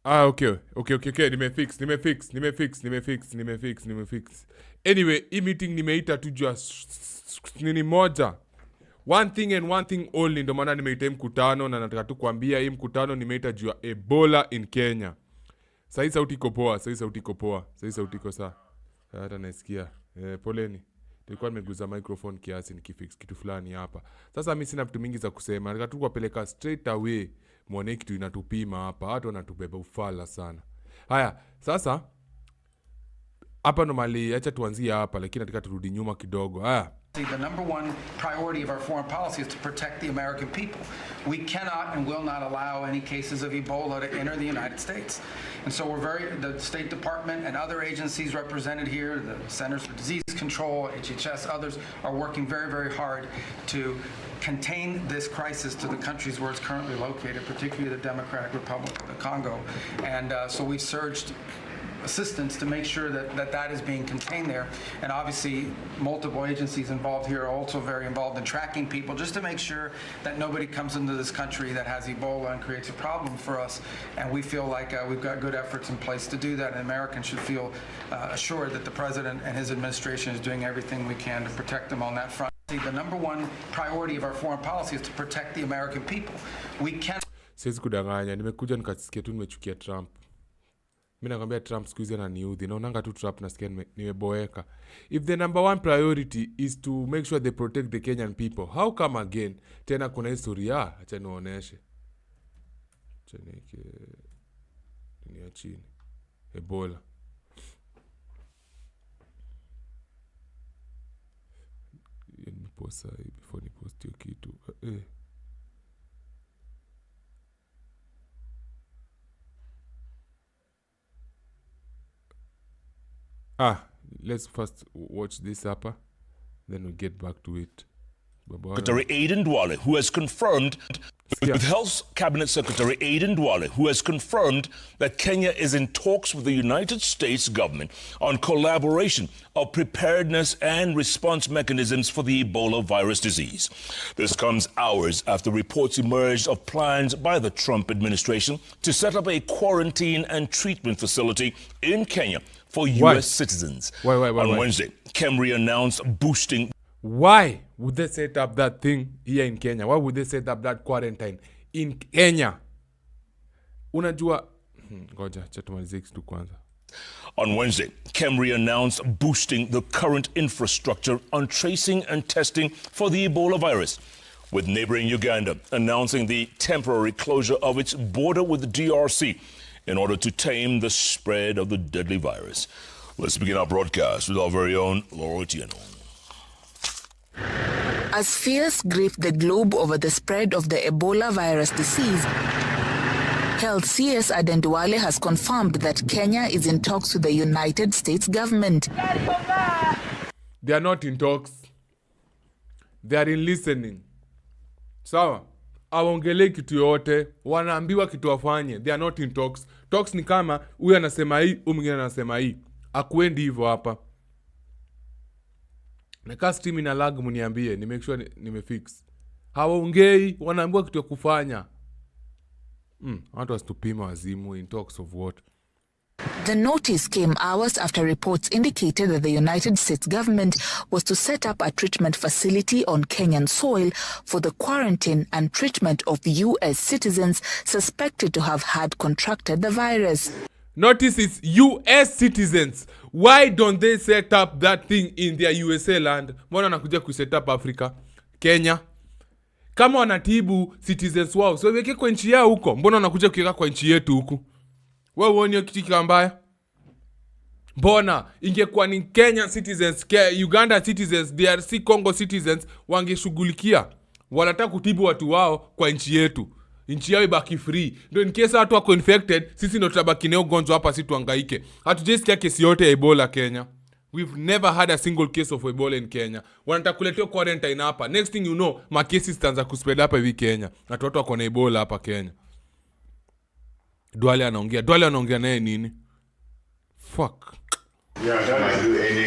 Okay. Nimefix. Anyway, hii meeting nimeita tu jua nini moja. One thing and one thing only, ndo maana nimeita hii mkutano, na nataka tu kuambia hii mkutano nimeita jua Ebola in Kenya. Sasa sauti iko poa, sasa sauti iko sawa. Hata naisikia. Poleni. Nilikuwa nimeguza microphone kiasi nikifix kitu fulani hapa. Sasa mimi sina vitu mingi za kusema. Nataka tu kuwapeleka straight away. Muone kitu inatupima hapa. Watu wanatubeba ufala sana. Haya, sasa hapa normally acha tuanzie hapa, lakini nataka turudi nyuma kidogo. Haya. The number one priority of our foreign policy is to protect the American people. We cannot and will not allow any cases of Ebola to enter the United States. And so the State Department and other agencies represented here, the Centers for Disease Control, HHS, others are working very, very hard to contain this crisis to the countries where it's currently located, particularly the Democratic Republic of the Congo. And so we've surged assistance to make sure that is being contained there. And obviously multiple agencies involved here are also very involved in tracking people, just to make sure that nobody comes into this country that has Ebola and creates a problem for us. And we feel like we've got good efforts in place to do that, and Americans should feel assured that the President and his administration is doing everything we can to protect them on that front. The number one priority of our foreign policy is to protect the American people. We can't. Siwezi kudanganya, nimekuja nikasikia tu nimechukia Trump. Mimi nakwambia Trump siku hizi ananiudhi. Naonanga tu Trump nasikia nimeboeka. If the number one priority is to make sure they protect the Kenyan people, how come again tena kuna historia? Acha nionyeshe. Acha ni chini. Ebola. Niposa before nipost hiyo kitu. Let's first watch this upper, then we'll get back to it. Secretary Aden Duale, who has confirmed, with Health Cabinet Secretary Aden Duale, who has confirmed that Kenya is in talks with the United States government on collaboration of preparedness and response mechanisms for the Ebola virus disease. This comes hours after reports emerged of plans by the Trump administration to set up a quarantine and treatment facility in Kenya for U.S. citizens. On Wednesday, Kemri announced boosting. Why would they set up that thing here in Kenya? Why would they set up that quarantine in Kenya? Unajua, ngoja chatumalize kitu kwanza. On Wednesday, Kemri announced boosting the current infrastructure on tracing and testing for the Ebola virus, with neighboring Uganda announcing the temporary closure of its border with the DRC in order to tame the spread of the deadly virus. Let's begin our broadcast with our very own Laura Tieno. As fears grip the globe over the spread of the Ebola virus disease, Health CS Aden Duale has confirmed that Kenya is in talks with the United States government. They are not in talks. They are in listening. Sawa? Aongelee kitu yote, wanaambiwa kitu wafanye. They are not in talks. Talks ni kama huyu anasema hii, mwingine anasema hii. Akuendi hivyo hapa. Na kama stream ina lag mniambie, ni make sure nimefix. Hawaongei, wanaambiwa kitu ya kufanya. Watu wasitupima wazimu. In talks of what? The notice came hours after reports indicated that the United States government was to set up a treatment facility on Kenyan soil for the quarantine and treatment of U.S. citizens suspected to have had contracted the virus. Notice it's U.S. citizens. Why don't they set up that thing in their USA land? Mbona wanakuja kuset up Africa? Kenya? Kama wanatibu citizens wao, so weke kwa nchi yao huko. Mbona wanakuja kuweka kwa nchi yetu huku? Wewe uone kitu kibaya? Mbona ingekuwa ni Kenya citizens, Uganda citizens, DRC Congo citizens wangeshughulikia. Wanataka kutibu watu wao kwa nchi yetu. Nchi yao ibaki free. Ndio in case watu wako infected, sisi ndio tutabaki na ugonjwa hapa, si tuhangaike. Hatujasikia kesi yote ya Ebola Kenya. We've never had a single case of Ebola in Kenya. Wanataka kuletea quarantine hapa. Next thing you know, ma cases zitaanza kuspread hapa hivi Kenya. Na watu wako na Ebola hapa Kenya. Duale anaongea naye nini? Fuck.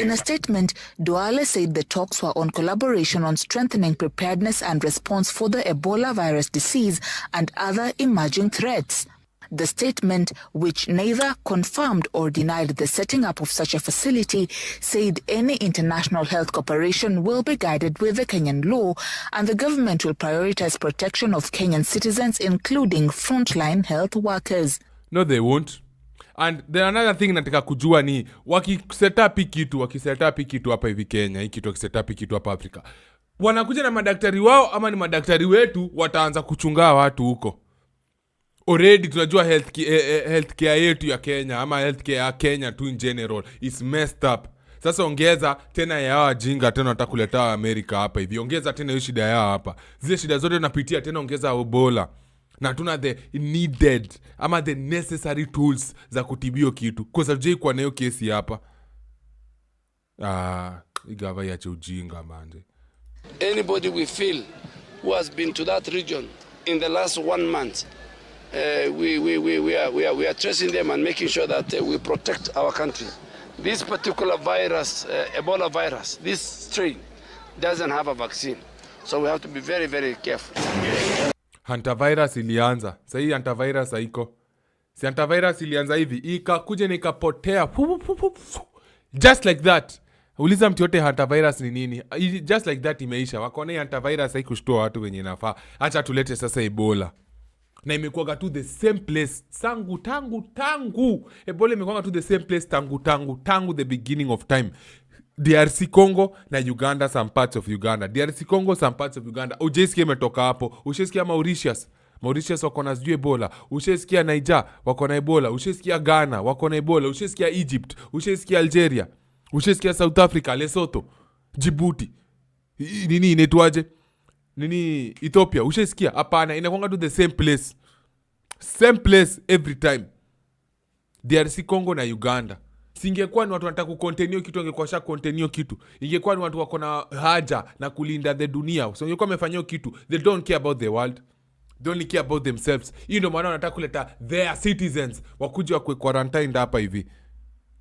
In a statement, Duale said the talks were on collaboration on strengthening preparedness and response for the Ebola virus disease and other emerging threats. The statement, which neither confirmed or denied the setting up of such a facility, said any international health cooperation will be guided with the Kenyan law, and the government will prioritize protection of Kenyan citizens, including frontline health workers. No, they won't. And there another thing nataka kujua ni wakiset up kitu hapa hivi Kenya, hii kitu wakiset up kitu hapa Afrika, wanakuja na madaktari wao ama ni madaktari wetu wataanza kuchunga watu huko? Already tunajua healthcare yetu ya Kenya ama healthcare ya Kenya tu in general is messed up. Sasa ongeza tena ya wajinga tena watakuleta wa Amerika hapa hivi. Ongeza tena hiyo shida yao hapa. Zile shida zote tunapitia tena ongeza Ebola. Na tuna the needed ama the necessary tools za kutibio kitu. Kwa sababu kwa nayo kesi hapa. Igava yache ujinga manje. Anybody we feel who has been to that region in the last 1 month, we are tracing them and making sure that we protect our country. This particular virus, Ebola virus, this strain doesn't have a vaccine. So we have to be very, very careful. Hantavirus ilianza. Sahi hantavirus haiko. Si hantavirus ilianza hivi. Ikakuja na ikapotea. Just like that. Uliza mtu yote hantavirus ni nini. Just like that imeisha. Wakaona hantavirus haikushtua watu wenye nafaa. Acha tulete sasa Ebola. Na imekuwa tu the same place tangu Ebola imekuwa tu the same place tangu the beginning of time. DRC Congo na Uganda, some parts of Uganda. DRC Congo, some parts of Uganda. Ujesikia imetoka hapo. Ushesikia Mauritius wako na Ebola. Ushesikia Niger wako na Ebola. Ushesikia Ghana wako na Ebola. Ushesikia Egypt. Ushesikia Algeria. Ushesikia South Africa, Lesotho, Djibouti. Nini inaitwaje? Nini Ethiopia. Ushesikia? Hapana, inakuanga tu the same place. Same place every time. DRC Congo na Uganda. Singekuwa ni watu wanataka kucontinue kitu, ingekuwa sha continue kitu. Ingekuwa ni watu wako na haja na kulinda the dunia. So ingekuwa wamefanyia kitu. They don't care about the world. They only care about themselves. Hiyo ndio maana wanataka kuleta their citizens wakuje wa quarantine hapa hivi.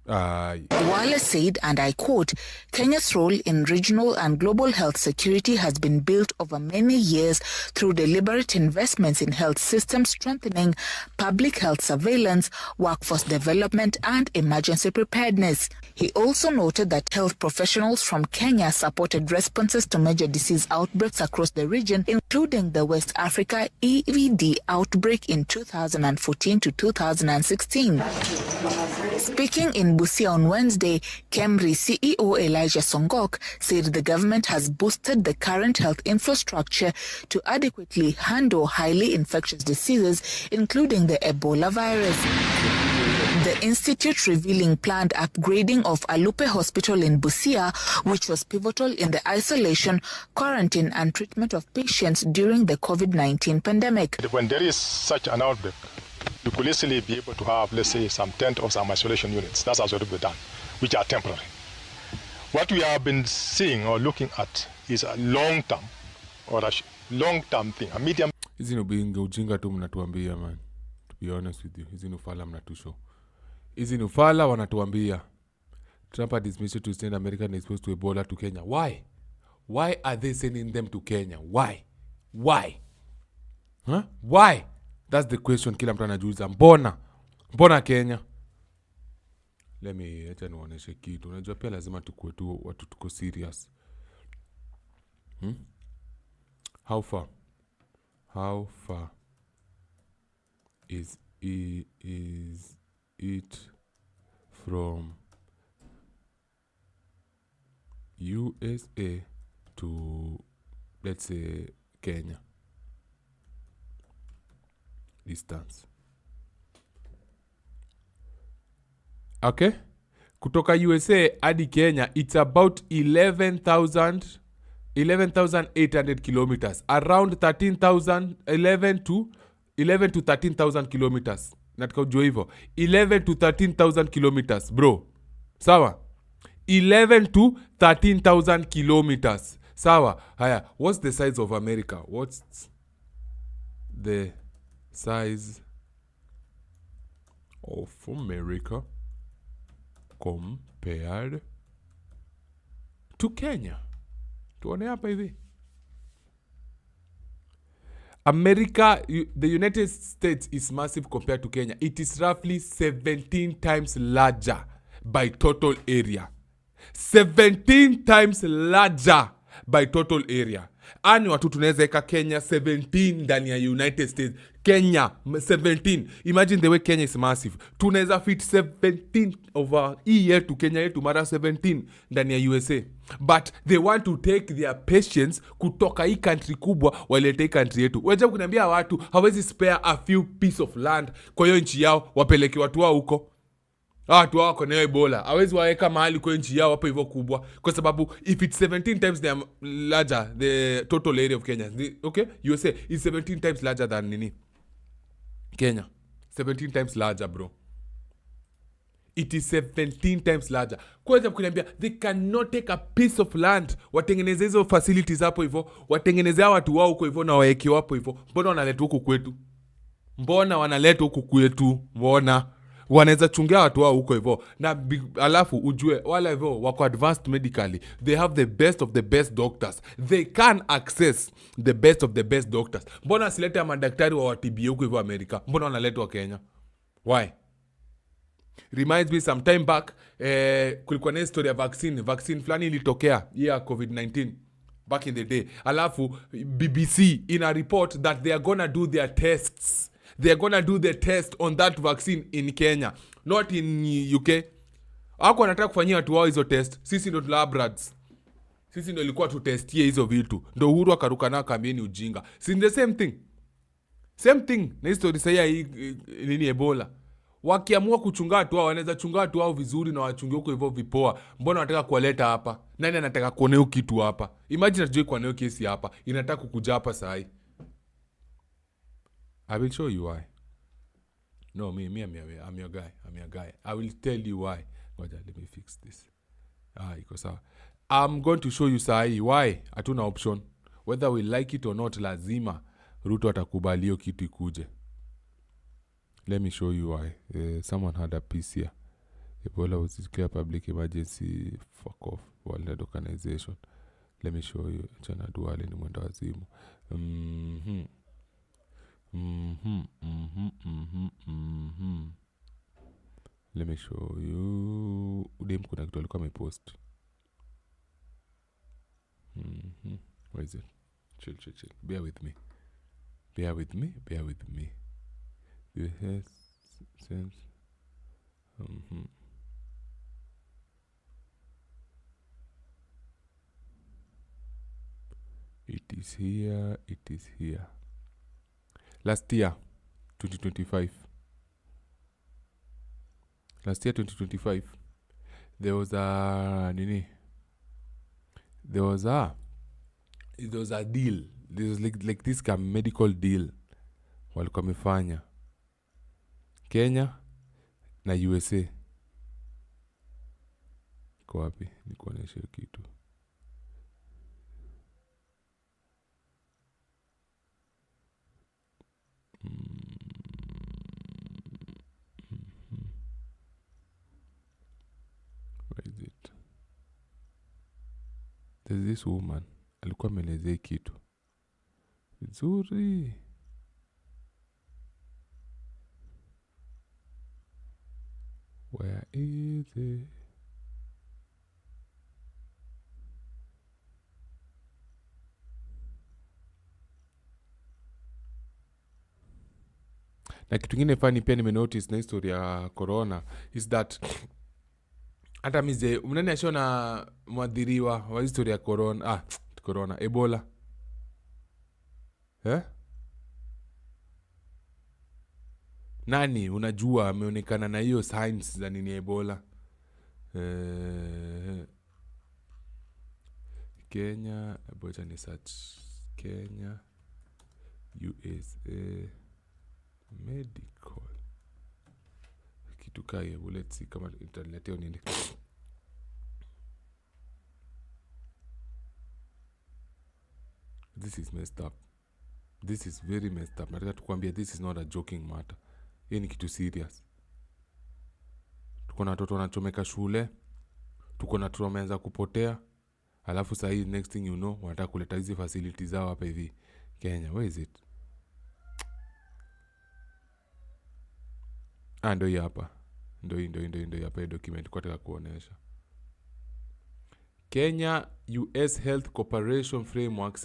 Wale said, and I quote, Kenya's role in regional and global health security has been built over many years through deliberate investments in health system strengthening, public health surveillance, workforce development, and emergency preparedness. He also noted that health professionals from Kenya supported responses to major disease outbreaks across the region, including the West Africa EVD outbreak in 2014 to 2016. Speaking in Busia on Wednesday, Kemri CEO Elijah Songok said the government has boosted the current health infrastructure to adequately handle highly infectious diseases, including the Ebola virus. The institute revealing planned upgrading of Alupe Hospital in Busia, which was pivotal in the isolation, quarantine and treatment of patients during the COVID-19 pandemic. When there is such an outbreak, you could easily be able to have, let's say, some tent or some isolation units. That's also to be done, which are temporary. What we have been seeing or looking at is a long-term or a long-term thing, a medium. Hizi ni ujinga tu mnatuambia, man. To be honest with you, hizi ni ufala mnatusho. Hizi ni ufala wanatuambia. Trump had dismissed to send American exposed to Ebola to Kenya. Why? Why are they sending them to Kenya? Why? Huh? Why? That's the question kila mtu anajiuliza. Mbona Kenya? Acha niwaoneshe kitu. Unajua pia lazima tukue tu watu tuko serious. How far is it from USA to, let's say, Kenya? Distance. Okay? Kutoka USA hadi Kenya, it's about 11,800 kilometers. Around 11 to 13,000 kilometers. Nataka ujue hivyo. 11 to 13,000 kilometers, bro. Sawa? 11 to 13,000 kilometers. Sawa? Haya, what's the size of America? What's the size of America compared to Kenya? Tuone hapa hivi. The United States is massive compared to Kenya. It is roughly 17 times larger by total area. 17 times larger by total area. Ani watu tunaweza eka Kenya 17 ndani ya United States. Kenya 17. Imagine the way Kenya is massive. Tunaweza fit 17 over hii yetu Kenya yetu mara 17 ndani ya USA. But they want to take their patience kutoka hii country kubwa walete hii country yetu. Wacha kuniambia watu hawezi spare a few piece of land kwa hiyo nchi yao wapeleke watu wao huko. Watu wao wako na Ebola. Hawezi waeka mahali kwa nchi yao hapo hivyo kubwa kwa sababu if it's 17 times the larger the total area of Kenya. Okay? USA is 17 times larger than nini? Kenya. 17 times larger, bro. It is 17 times larger. Kwanza kuniambia they cannot take a piece of land watengeneze hizo facilities hapo hivyo, watengenezea watu wao huko hivyo na waeke hapo hivyo. Mbona wanaleta huku kwetu? Mbona wanaweza chungia watu wao huko hivyo na alafu ujue wala hivyo wako advanced medically, they have the best of the best doctors, they can access the best of the best doctors. Mbona asilete madaktari wa watibia huko hivyo Amerika? Mbona wanaletwa Kenya? Why? Reminds me some time back kulikuwa na story ya vaccine fulani ilitokea COVID-19 back in the day. Alafu BBC in a report that they are gonna do their tests. They are gonna do the test on that vaccine in Kenya, not in UK. Hako wanataka kufanyia watu wao hizo test. Sisi ndo labrats. Sisi ndo ilikuwa tutestie hizo vitu. Ndo Uhuru akaruka na kambieni ujinga. Si the same thing. Same thing. Na history sasa hii nini Ebola. Wakiamua kuchunga watu wao, wanaweza chunga watu wao vizuri na wachunge huko hivyo vipoa. Mbona wanataka kuwaleta hapa? Nani anataka kuona hiyo kitu hapa? Imagine tujue kwa hiyo kesi hapa. Inataka kukuja hapa saa hii. I will show you why. No, I'm your guy. I will tell you why. Let me fix this. Iko sawa. I'm going to show you sahi why hatuna option. Whether we like it or not, lazima Ruto atakubali hiyo kitu ikuje. Let me show you why. Someone had a piece here. Ebola was declared public emergency. Fuck off. World Health Organization. Let me show you. Chana Duale ni mwendo wazimu. Let me show you. Udem kuna kitu alikuwa amepost. Where is it? Chill. Bear with me. Do you have sense? It is here. Last year 2025 there was a deal. There was like this medical deal walikuwa wamefanya Kenya na USA. Kwa wapi nikuoneshe kitu? Where is it? There's this woman alikuwa ameelezea kitu vizuri. Where is it? Na kitu kingine funny pia nimenotice na history ya corona is that hata mize mnani ashona mwadhiriwa wa history ya corona Ebola. Nani unajua ameonekana na hiyo signs za nini Ebola? Kenya, bocha ni search Kenya USA medical kitu kaya. Let's see kama internet nini. This is messed up. This is very messed up. Nataka tukwambia this is not a joking matter. Hii ni kitu serious. Tuko na watoto wanachomeka shule. Tuko na watoto wameanza kupotea. Alafu sasa hii next thing you know wanataka kuleta hizi facilities zao hapa hivi Kenya. Where is it? Ndo hii hapa. Ndo hii hapa hii document kwa nataka kuonesha. Kenya US Health Cooperation Framework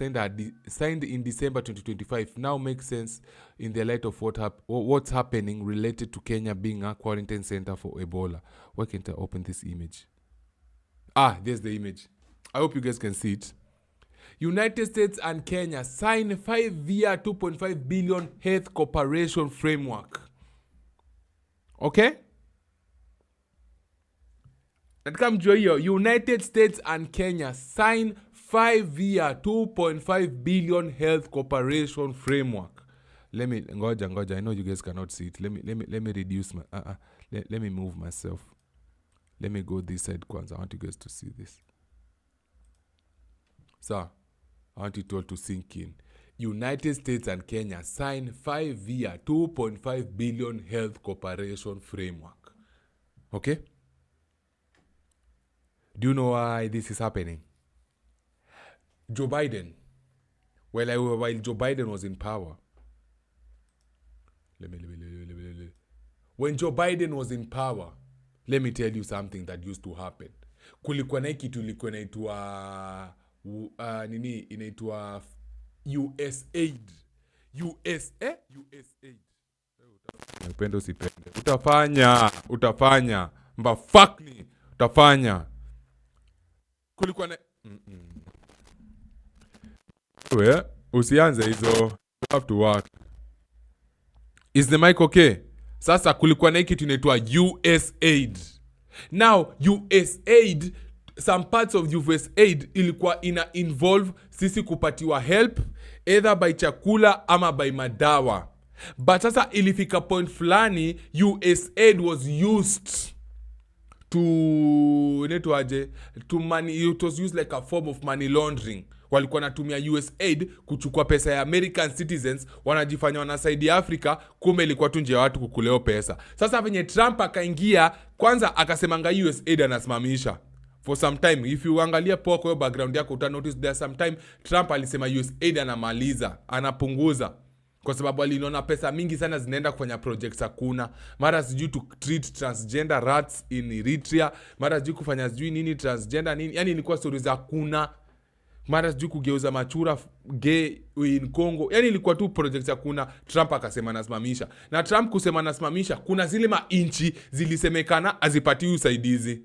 signed in December 2025 now makes sense in the light of what's happening related to Kenya being a quarantine center for Ebola. Why can't I open this image? There's the image. I hope you guys can see it. United States and Kenya sign 5-year $2.5 billion health cooperation framework. Okay? Katika mjua hiyo, United States and Kenya sign 5-year $2.5 billion health cooperation framework. Ngoja. I know you guys cannot see it. Let me reduce my let me move myself. Let me go this side kwanza. I want you guys to see this. So, I want it all to sink in. United States and Kenya sign 5-year $2.5 billion health cooperation framework. Okay? Do you know why this is happening? Joe Biden. While Joe Biden was in power. When Joe Biden was in power, let me tell you something that used to happen. Kulikuwa na kitu ilikuwa inaitwa inaitwa USAID. USAID. Upende usipende. Utafanya. Mbafakni. Utafanya. Kulikuwa na usianze hizo. You have to work. Is the mic okay? Sasa kulikuwa na kitu inaitwa USAID. Now USAID, some parts of USAID ilikuwa involve sisi kupatiwa help either by chakula ama by madawa. But sasa ilifika point fulani USAID was used to it was used like a form of money laundering. Walikuwa natumia USAID kuchukua pesa ya American citizens, wanajifanya wanasaidia Africa, kumbe ilikuwa tu njia ya watu kukuleo pesa. Sasa venye Trump akaingia, kwanza akasemanga USAID anasimamisha for some time. If you angalia poa kwa background yako uta notice there some time Trump alisema USAID anamaliza, anapunguza. Kwa sababu aliniona pesa mingi sana zinaenda kufanya projects hakuna. Mara sijui to treat transgender rats in Eritrea, mara sijui kufanya sijui nini transgender nini. Yani ilikuwa stories hakuna. Mara sijui kugeuza machura gay in Congo. Yani ilikuwa tu projects hakuna. Trump akasema anasimamisha. Na Trump kusema anasimamisha, kuna zile mainchi zilisemekana azipatiwi usaidizi.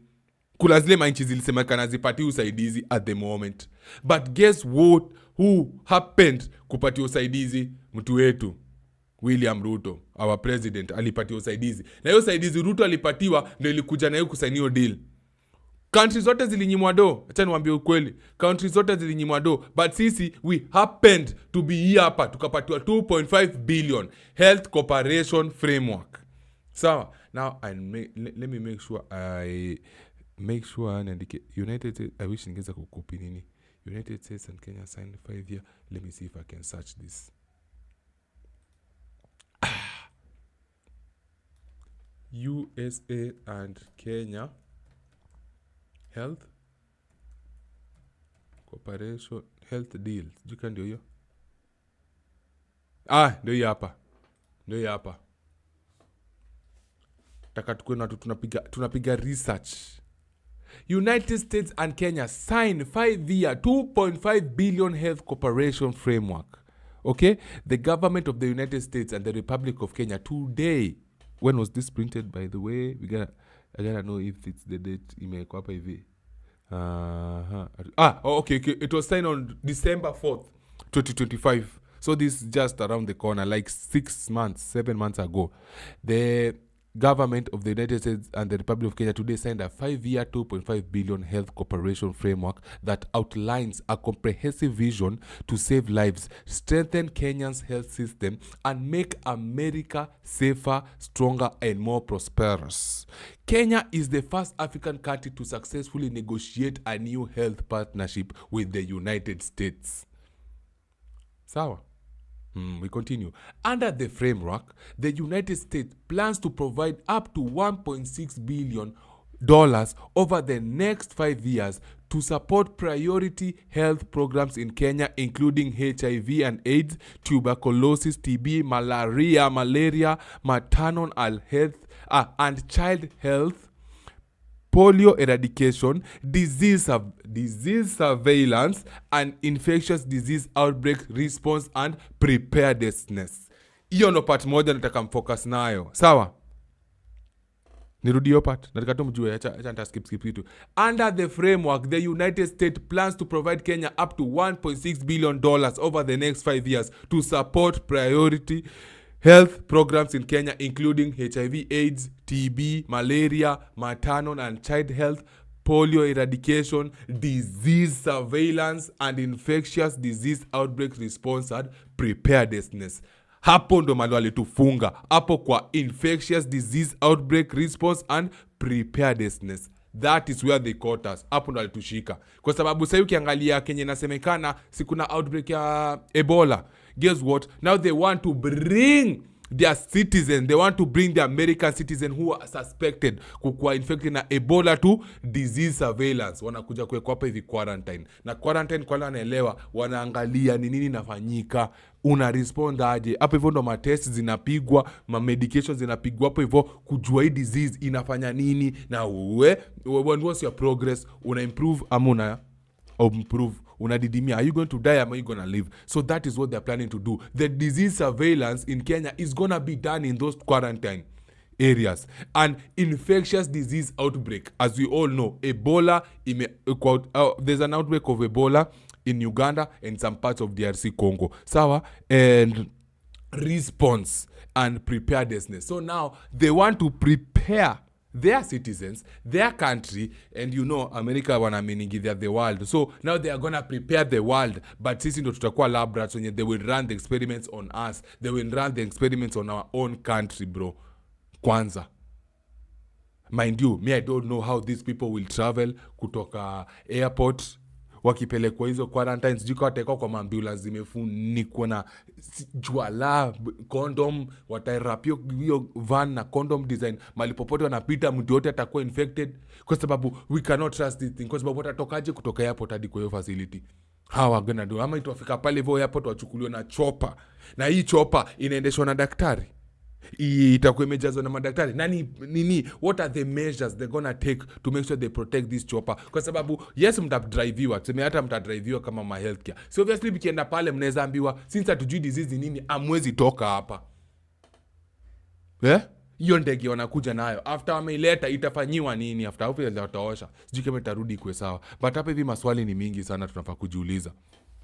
Kuna zile mainchi zilisemekana azipatiwi usaidizi at the moment. But guess what? Who happened kupatiwa usaidizi? Mtu wetu William Ruto, our president, alipatiwa usaidizi. Na hiyo usaidizi Ruto alipatiwa ndio ilikuja na hiyo kusainiwa deal. Country zote zilinyimwa do. Acha niwaambie ukweli. Country zote zilinyimwa do. But sisi, we happened to be here hapa. Tukapatiwa 2.5 billion health cooperation framework. Sawa. Now, let me make sure niandike United States. I wish ningeza kukopi nini. United States and Kenya signed 5-year. Let me see if I can search this. USA and Kenya health cooperation health deal. Jika ndio hiyo. Ndio hiyo hapa. Taka tukue na tunapiga research. United States and Kenya sign 5-year $2.5 billion health cooperation framework. Okay? The government of the United States and the Republic of Kenya today. When was this printed, by the way? I gotta know if it's the date imewekwa hapa hivi. Okay. It was signed on December 4th, 2025. So this is just around the corner, like 7 months ago. The government of the United States and the Republic of Kenya today signed a 5-year $2.5 billion health cooperation framework that outlines a comprehensive vision to save lives, strengthen Kenya's health system, and make America safer, stronger, and more prosperous. Kenya is the first African country to successfully negotiate a new health partnership with the United States. Sawa. We continue. Under the framework, the United States plans to provide up to $1.6 billion over the next 5 years to support priority health programs in Kenya, including HIV and AIDS, tuberculosis, TB, malaria, maternal and child health, polio eradication, disease surveillance, and infectious disease outbreak response and preparedness. Hiyo ndo part moja nataka mfocus nayo. Sawa? Nirudi hiyo part. Nataka tu mjue, acha nita skip kitu. Under the framework, the United States plans to provide Kenya up to $1.6 billion over the next 5 years to support priority health programs in Kenya, including HIV, AIDS, TB, malaria, maternal and child health, polio eradication, disease surveillance, and infectious disease outbreak response and preparedness. Hapo ndo malo alitufunga. Hapo kwa infectious disease outbreak response and preparedness. That is where they caught us. Hapo ndo alitushika. Kwa sababu sasa ukiangalia Kenya inasemekana sikuna outbreak ya Ebola. Guess what? Now they want to bring their citizens, they want to bring the American citizen who are suspected kukua infected na Ebola to disease surveillance. Wanakuja kuwekwa hapa hivi quarantine. Na quarantine kwa wanaelewa, wanaangalia ni nini inafanyika, una respond aje. Hapo hivyo ndo ma tests zinapigwa, ma medications zinapigwa hapo hivyo kujua hii disease inafanya nini na what's your progress, una improve ama una improve, unadidimia, are you going to die or are you going to live? So that is what they're planning to do. The disease surveillance in Kenya is going to be done in those quarantine areas. And infectious disease outbreak, as we all know, Ebola, there's an outbreak of Ebola in Uganda and some parts of DRC Congo. Sawa? And response and preparedness. So now they want to prepare their citizens, their country, and you know America wanaaminingi they're the world. So now they are gonna prepare the world, but sisi ndo tutakuwa lab rats when they will run the experiments on us. They will run the experiments on our own country, bro. Kwanza. Mind you, me I don't know how these people will travel kutoka airport wakipelekwa hizo quarantines. Sijui wataekwa kwa ambulance zimefunikwa na juala, condom, watairapio hiyo van na condom design. Malipopote wanapita mtu yote atakuwa infected, kwa sababu we cannot trust this thing, kwa sababu watatokaje kutoka airport hadi kwa hiyo facility. How are gonna do? Ama itafika pale hivyo airport wachukuliwa na chopper, na hii chopper inaendeshwa na daktari, itakuwa imejazwa na madaktari. Nini what are the measures they're gonna take to make sure they protect this chopper? Kwa sababu yes, mtadriviwa, tuseme hata mtadriviwa kama ma healthcare. So obviously bikienda pale mnaweza ambiwa since hatujui disease nini, amwezi toka hapa. Hiyo ndege wanakuja nayo after wameileta itafanyiwa nini? After hapo wataosha, sijui kama itarudi kwa sawa. But hapa hivi maswali ni mingi sana tunafaa kujiuliza.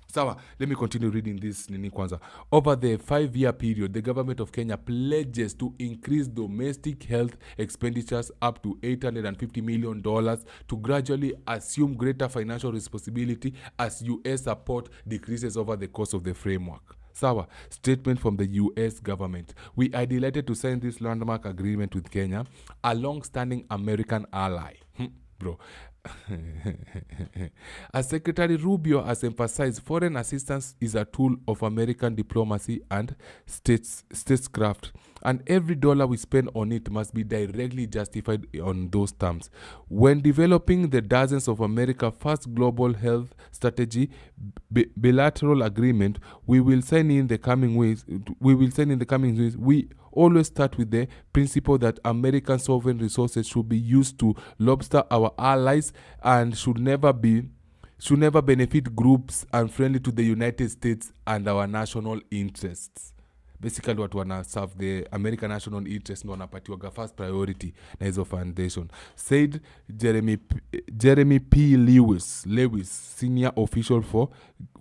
Sawa, let me continue reading this nini kwanza. Over the 5-year period, the government of Kenya pledges to increase domestic health expenditures up to $850 million to gradually assume greater financial responsibility as US support decreases over the course of the framework. Sawa, statement from the US government. We are delighted to sign this landmark agreement with Kenya, a long-standing American ally. Bro. As Secretary Rubio has emphasized, foreign assistance is a tool of American diplomacy and statecraft, and every dollar we spend on it must be directly justified on those terms. When developing the dozens of America's first global health strategy bilateral agreement we will sign in the coming weeks, we always start with the principle that American sovereign resources should be used to bolster our allies and should never benefit groups unfriendly to the United States and our national interests. Basically watu wana serve the American national interest ndo wanapatiwa first priority na hizo foundation, said Jeremy P. Lewis, senior official for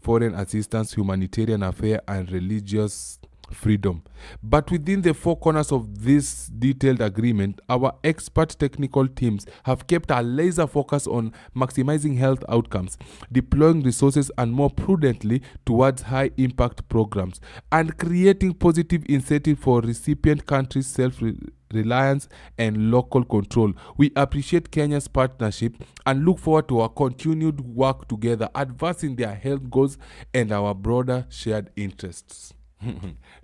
foreign assistance, humanitarian affairs and religious freedom. But within the four corners of this detailed agreement, our expert technical teams have kept a laser focus on maximizing health outcomes, deploying resources and more prudently towards high impact programs, and creating positive incentive for recipient countries' self-reliance and local control. We appreciate Kenya's partnership and look forward to our continued work together, advancing their health goals and our broader shared interests.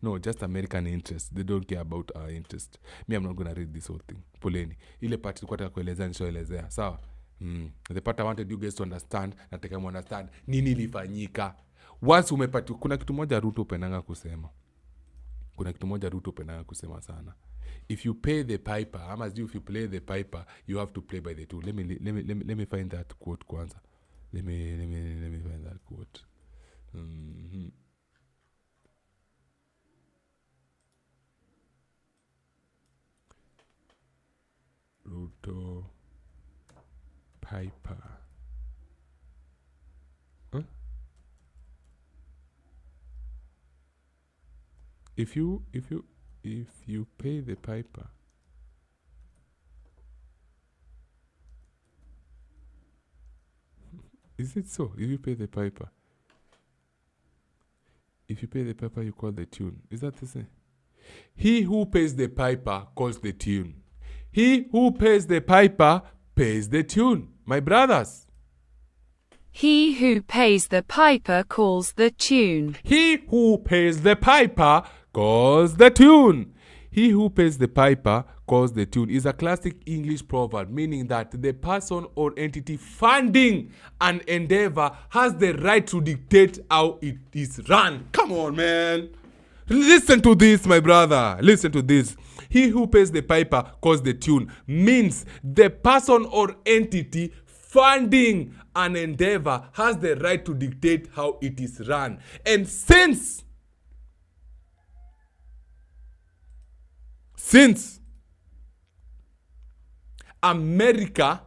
No, just American interest. They don't care about our interest. Me, I'm not going to read this whole thing. Poleni. Ile part ilikuwa nataka kuelezea nishoelezea. Sawa? The part I wanted you guys to understand, nataka mu understand nini ilifanyika. Once umepati, kuna kitu moja Ruto penanga kusema. Sana. If you pay the piper, if you play the piper, you have to play by the tune. Let me find that quote kwanza. Let me find that quote. Ruto Piper. Huh? If you pay the piper, is it so? If you pay the piper, you call the tune. Is that the same? He who pays the piper calls the tune. He who pays the piper pays the tune. My brothers. He who pays the piper calls the tune. He who pays the piper calls the tune. He who pays the piper calls the tune is a classic English proverb meaning that the person or entity funding an endeavor has the right to dictate how it is run. Come on, man. Listen to this, my brother. Listen to this. He who pays the piper calls the tune means the person or entity funding an endeavor has the right to dictate how it is run. And since America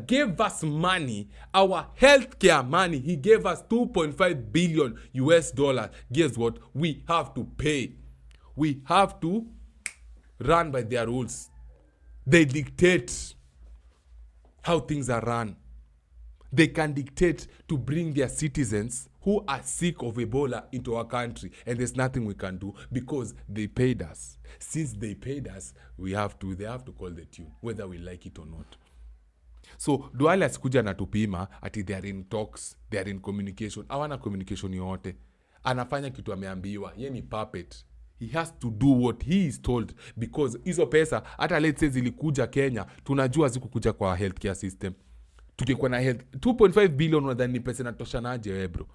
gave us money, our healthcare money, he gave us $2.5 billion. Guess what? We have to pay. We have to run by their rules. They dictate how things are run. They can dictate to bring their citizens who are sick of Ebola into our country, and there's nothing we can do because they paid us. Since they paid us, they have to call the tune, whether we like it or not. So Duale asikuja na tupima ati they are in talks, they are in communication. Hawana communication yote. Anafanya kitu ameambiwa. Yeye ni puppet. He has to do what he is told because hizo pesa hata let's say zilikuja Kenya, tunajua zikukuja kwa healthcare system. Tukikuwa na health 2.5 billion wadhani ni pesa inatoshanaje wewe bro?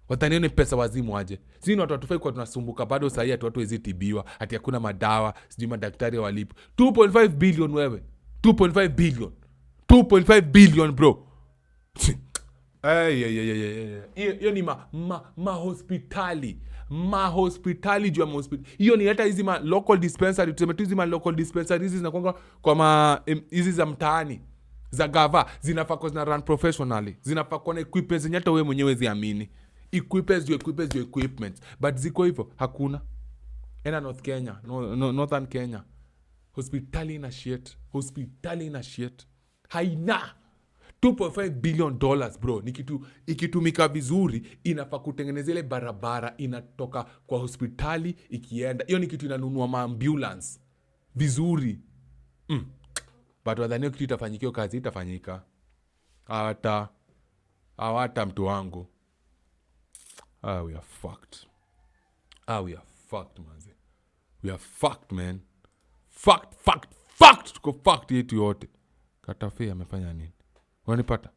Wadhani ni pesa wazimu aje? Sisi watu hatufai kwa tunasumbuka bado saa hii watu wezi tibiwa, ati hakuna madawa, sijui madaktari walipo. 2.5 billion wewe. 2.5 billion. 2.5 billion bro. Hiyo ni hospitali. Hospitali juu ya hospitali. Hiyo ni hata hizi local dispensary, tuseme tu hizi local dispensary hizi zinakuwa kwa hizi za mtaani. Za gava zinafaa kwa zina run professionally. Zinafaa kwa na equipment zenye hata wewe mwenyewe ziamini. Equipment. But ziko hivyo hakuna. Ena North Kenya, Northern Kenya. Hospitali ina shit. Haina. $2.5 billion bro. Ni kitu ikitumika vizuri inafaa kutengeneza ile barabara inatoka kwa hospitali ikienda. Hiyo ni kitu inanunua maambulance vizuri. But wadhani kitu itafanyikio kazi itafanyika. Hawata mtu wangu. We are fucked. We are fucked, manze. We are fucked, man. Fucked. Tuko fucked yetu yote. Katafe amefanya nini? Wanipata?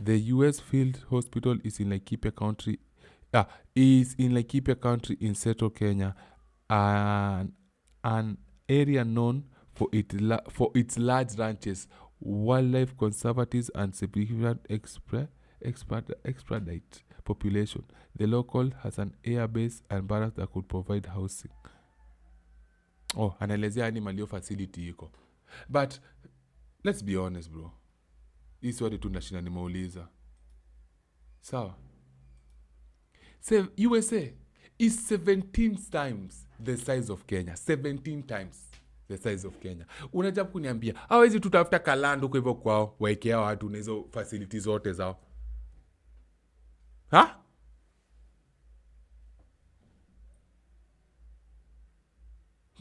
The US Field Hospital is in Laikipia County. In Central Kenya. An area known for its large ranches, wildlife conservatives, and significant expedite population. The local has an air base and barracks that could provide housing. Anaelezea animal facility iko. But let's be honest bro. Hii swali tu ndashinda nimeuliza. Sawa. USA is 17 times the size of Kenya. 17 times the size of Kenya. Unajabu kuniambia hawezi tutafuta kalando huko hivyo kwao waekea watu na hizo facilities zote zao.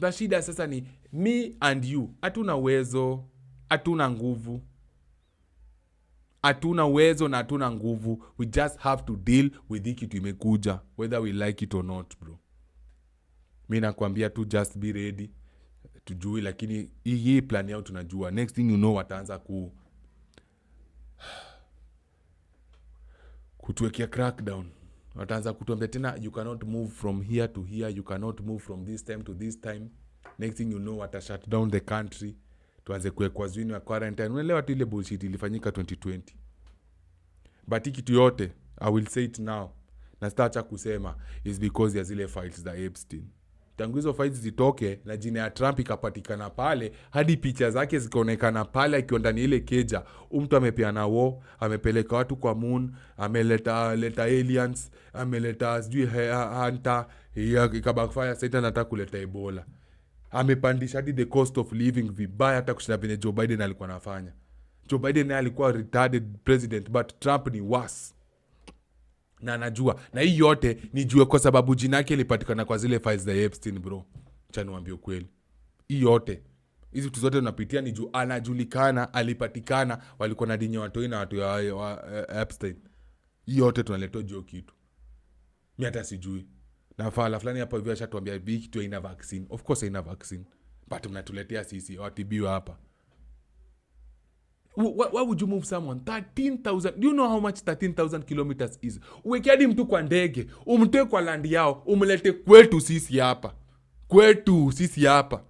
Na shida sasa ni me and you. Hatuna uwezo, hatuna nguvu. Hatuna uwezo na hatuna nguvu. We just have to deal with hiki kitu imekuja, whether we like it or not, bro. Mimi nakwambia tu just be ready. Tujui, lakini hii plan yao tunajua. Next thing you know wataanza kutuwekea crackdown. wataanza kutuambia tena you cannot move from here to here, you cannot move from this time to this time. Next thing you know wata shut down the country, tuanze kuwekwa zwini wa quarantine. Unaelewa tu ile bullshit ilifanyika 2020. But kitu yote I will say it now na sitaacha kusema is because ya zile files za Epstein. Tangu hizo files zitoke na jina ya Trump ikapatikana pale, hadi picha zake zikaonekana pale akiwa ndani ile keja. Mtu amepeana war, amepeleka watu kwa moon, ameleta aliens, ameleta sijui hunter, ikabackfire. Satan anataka kuleta Ebola. Amepandisha hadi the cost of living vibaya hata kushinda vile Joe Biden alikuwa anafanya. Joe Biden alikuwa retarded president, but Trump ni worse. Na anajua. Na hii yote nijue kwa sababu jina yake ilipatikana kwa zile files za Epstein, bro. Acha niwaambie ukweli. Hii yote hizi vitu zote tunapitia ni juu anajulikana, alipatikana, walikuwa na dinyo watoi na watu ya Epstein. Hii yote tunaletea juu kitu. Mimi hata sijui. Na fala fulani hapa hivi ashatuambia hii kitu haina vaccine. Of course haina vaccine. But mnatuletea sisi watibiwa hapa. Why would you move someone 13,000? Do you know how much 13,000 kilometers is? Uweke hadi mtu kwa ndege, umtoe kwa land yao, umlete kwetu sisi hapa. Kwetu sisi hapa.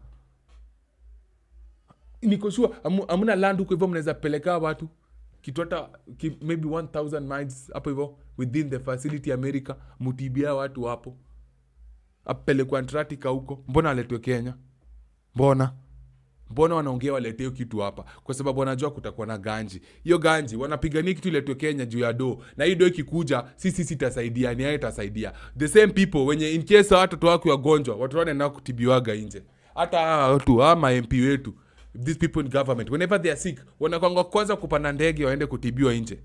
Niko sure hamna land huko hivyo mnaweza peleka watu. Kitu hata maybe 1,000 miles hapo hivyo within the facility America, mtibia watu hapo. Apelekwa Antarctica huko. Mbona aletwe Kenya? Mbona wanaongea waleteo kitu hapa? Kwa sababu wanajua kutakuwa na ganji. Hiyo ganji wanapigania kitu iletwe Kenya juu ya do. Na hiyo do ikikuja sisi itasaidia, ni yeye itasaidia. The same people wenye in case watoto wako wagonjwa, watu wanaenda kutibiwaga nje. Hata watu ama MP wetu, these people in government, whenever they are sick, wanakwanga kwanza kupanda ndege waende kutibiwa nje.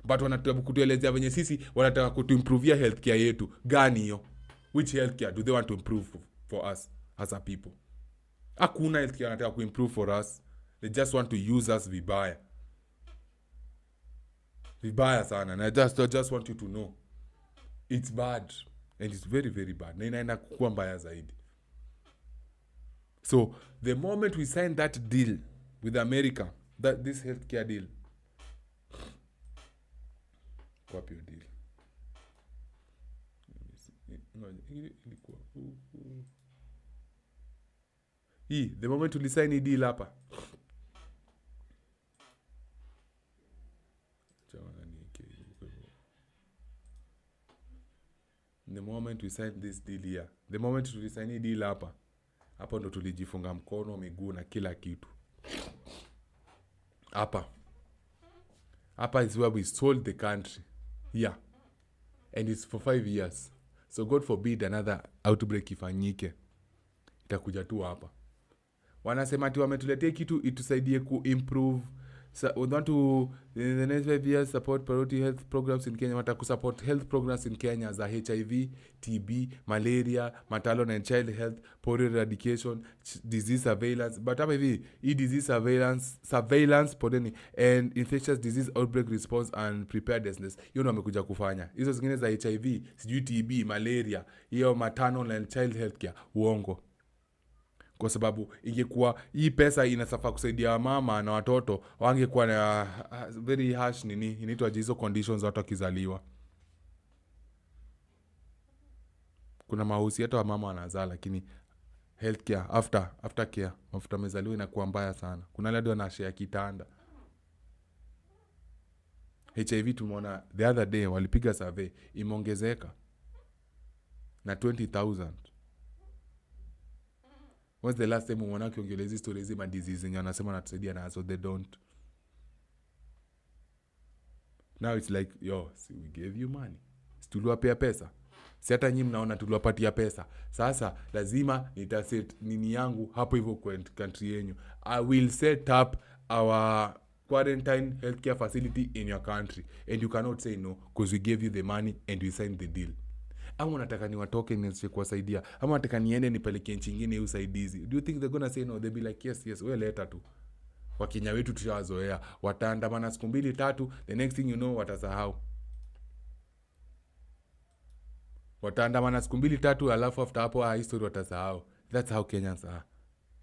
But wanataka kutuelezea venye sisi wanataka kutuimprovia healthcare yetu. Gani hiyo? Which healthcare do they want to improve for us as a people? Hakuna healthcare wanataka kuimprove for us. They just want to use us vibaya. Vibaya sana. And I just want you to know. It's bad. And it's very, very bad. Na inaenda kukua mbaya zaidi. So, the moment we sign that deal with America, this healthcare deal. Copy your deal. The moment we sign a deal hapa. The moment we sign this deal here. The moment we sign a deal hapa. Hapo ndo tulijifunga mkono, miguu na kila kitu. Hapa is where we sold the country. Yeah. And it's for 5 years. So God forbid another outbreak ifanyike. Itakuja tu hapa. Wanasema ati wametuletea kitu itusaidie ku-improve. We want to, in the next 5 years, support priority health programs in Kenya. Wata kusupport health programs in Kenya za HIV, TB, malaria, maternal and child health, polio eradication, disease surveillance. But hapa hivi, disease surveillance, and infectious disease outbreak response and preparedness. Hiyo ndio wamekuja kufanya. Hizo zingine za HIV, sijui TB, malaria, hiyo maternal and child health care, uongo. Kwa sababu ingekuwa hii pesa inasafaa kusaidia mama na watoto, wangekuwa na very harsh inaitwa hizo conditions watu wakizaliwa. Kuna mahusi hata wa mama wanazaa, lakini healthcare after care after mezaliwa inakuwa mbaya sana. Kuna wale wanashare kitanda. HIV tumeona the other day walipiga survey imeongezeka na 20,000. When's the last time umeona kiongelea hizi stories hizi disease zenye wanasema wanatusaidia nazo? They don't. Now it's like, see, we gave you money. Tuliwapea pesa. Si hata nyinyi mnaona tuliwapatia pesa. Sasa lazima nitaset nini yangu hapo hivyo kwa country yenu. I will set up our quarantine healthcare facility in your country and you cannot say no because we gave you the money and we signed the deal. Ama unataka niwatoke nianze kuwasaidia, ama unataka niende nipeleke nchi nyingine usaidizi. Do you think they're gonna say no? They'll be like yes, wewe leta tu. Wakenya wetu tushawazoea, wataandamana siku 2-3, the next thing you know watasahau. Wataandamana siku 2-3 alafu after hapo history watasahau. That's how Kenyans are.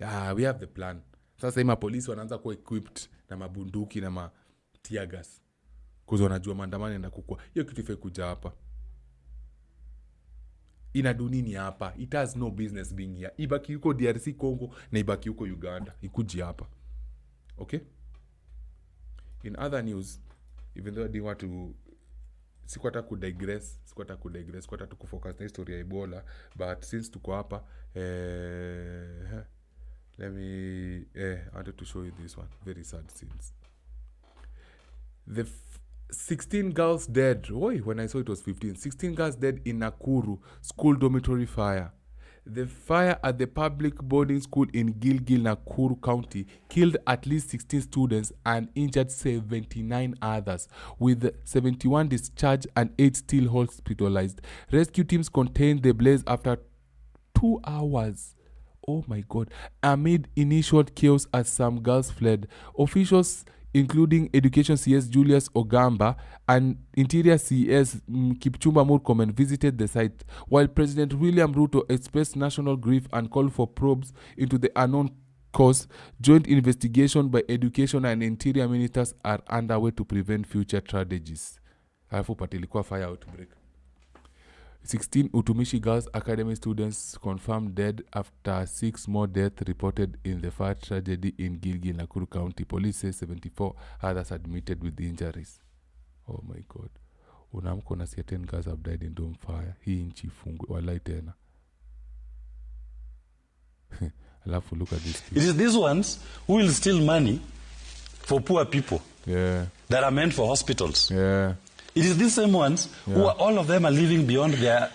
Yeah, we have the plan. Sasa hima polisi wanaanza kuwa equipped na mabunduki na tear gas. Kuzo wanajua maandamano yanaenda kukua. Hiyo kitu ifai kuja hapa. inadu nini hapa? It has no business being here. Ibaki yuko DRC Congo na ibaki yuko Uganda, ikuji hapa. Okay? In other news, even though I didn't want to sikuata kudigress, sikuata tukufocus na history ya Ebola, but since tuko hapa, let me I wanted to show you this one. Very sad scenes. The 16 girls dead. When I saw it was 15. 16 girls dead in Nakuru school dormitory fire. The fire at the public boarding school in Gilgil, Nakuru County killed at least 16 students and injured 79 others, with 71 discharged and 8 still hospitalized. Rescue teams contained the blaze after 2 hours. Oh my God. Amid initial chaos as some girls fled, officials including Education CS Julius Ogamba and Interior CS Kipchumba Murkomen visited the site, while President William Ruto expressed national grief and called for probes into the unknown cause. Joint investigation by Education and Interior Ministers are underway to prevent future tragedies. Alafu patilikuwa fire outbreak. 16 Utumishi Girls Academy students confirmed dead after 6 more deaths reported in the fire tragedy in Gilgil, Nakuru County. Police say 74 others admitted with injuries. Oh my God. Unamko na 10 girls have died in dome fire. Hii nchi fungwe walai tena. Alafu look at this people. It is these ones who will steal money for poor people. Yeah. That are meant for hospitals. Yeah. It is these same ones who are, all of them are living beyond their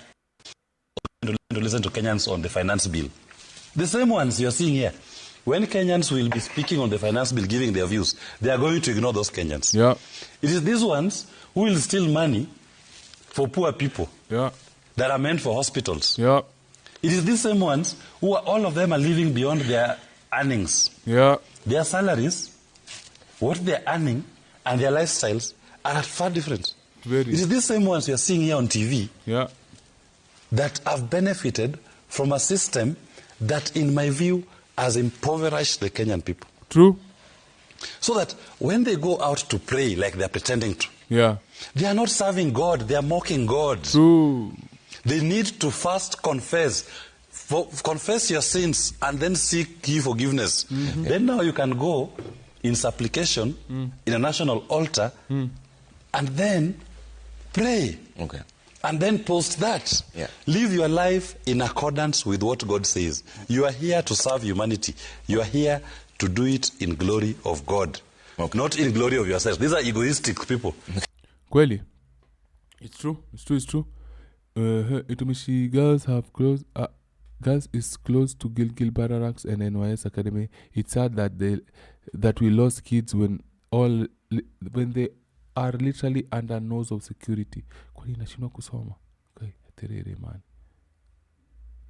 to listen to Kenyans on the finance bill. The same ones you are seeing here. When Kenyans will be speaking on the finance bill, giving their views, they are going to ignore those Kenyans. Yeah. It is these ones who will steal money for poor people. Yeah. That are meant for hospitals. Yeah. It is these same ones who are, all of them are living beyond their earnings. Yeah. Their salaries, what they're earning, and their lifestyles are at far different. Very. It is these same ones you are seeing here on TV that have benefited from a system that, in my view, has impoverished the Kenyan people. True. So that when they go out to pray like they are pretending to, they are not serving God, they are mocking God. True. They need to first confess your sins and then seek ye forgiveness. Mm-hmm. Then now you can go in supplication in a national altar and then pray. Okay. And then post that. Yeah. Live your life in accordance with what God says. You are here to serve humanity. You are here to do it in glory of God. Okay. Not in glory of yourself. These are egoistic people. Kweli. It's true. It's true. Itumishi girls have closed. Girls is close to Gilgil Barracks and NYS Academy. It's sad that we lost kids when they are literally under nose of security. Kwani nashindwa kusoma. Okay, terere man.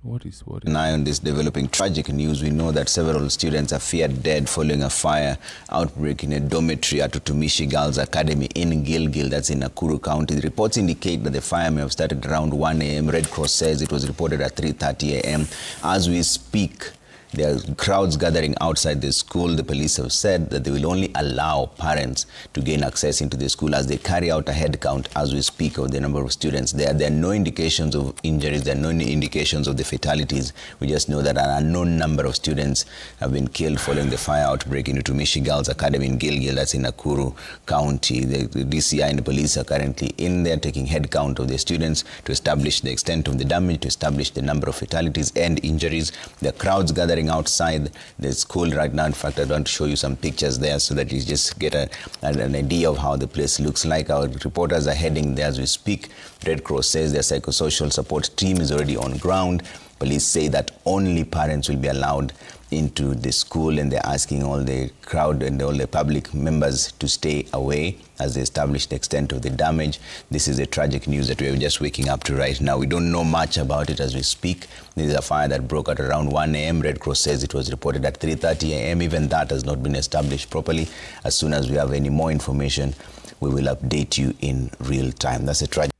What is Now on this developing tragic news, we know that several students are feared dead following a fire outbreak in a dormitory at Utumishi Girls Academy in Gilgil, that's in Nakuru County. The reports indicate that the fire may have started around 1 a.m. Red Cross says it was reported at 3:30 a.m. As we speak, there are crowds gathering outside the school. The police have said that they will only allow parents to gain access into the school as they carry out a head count as we speak of the number of students there. There are no indications of injuries. There are no indications of the fatalities. We just know that an unknown number of students have been killed following the fire outbreak in Utumishi Girls Academy in Gilgil, that's in Nakuru County. The DCI and the police are currently in there taking head count of the students to establish the extent of the damage, to establish the number of fatalities and injuries. There are crowds gathering outside the school right now. In fact, I want to show you some pictures there so that you just get an idea of how the place looks like. Our reporters are heading there as we speak. Red Cross says their psychosocial support team is already on ground. Police say that only parents will be allowed into the school, and they're asking all the crowd and all the public members to stay away as they establish the extent of the damage. This is the tragic news that we're just waking up to right now. We don't know much about it as we speak. This is a fire that broke at around 1 a.m. Red Cross says it was reported at 3:30 a.m. Even that has not been established properly. As soon as we have any more information, we will update you in real time. That's a tragic.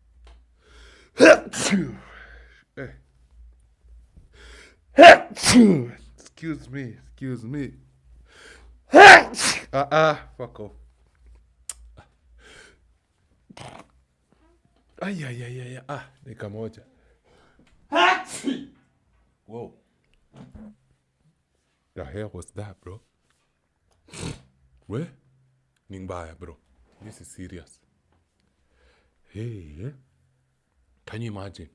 Excuse me. Fuck off. Dakika moja. Whoa. The hell was that, bro? Where? Ningbaya, bro. This is serious. Hey, can you imagine?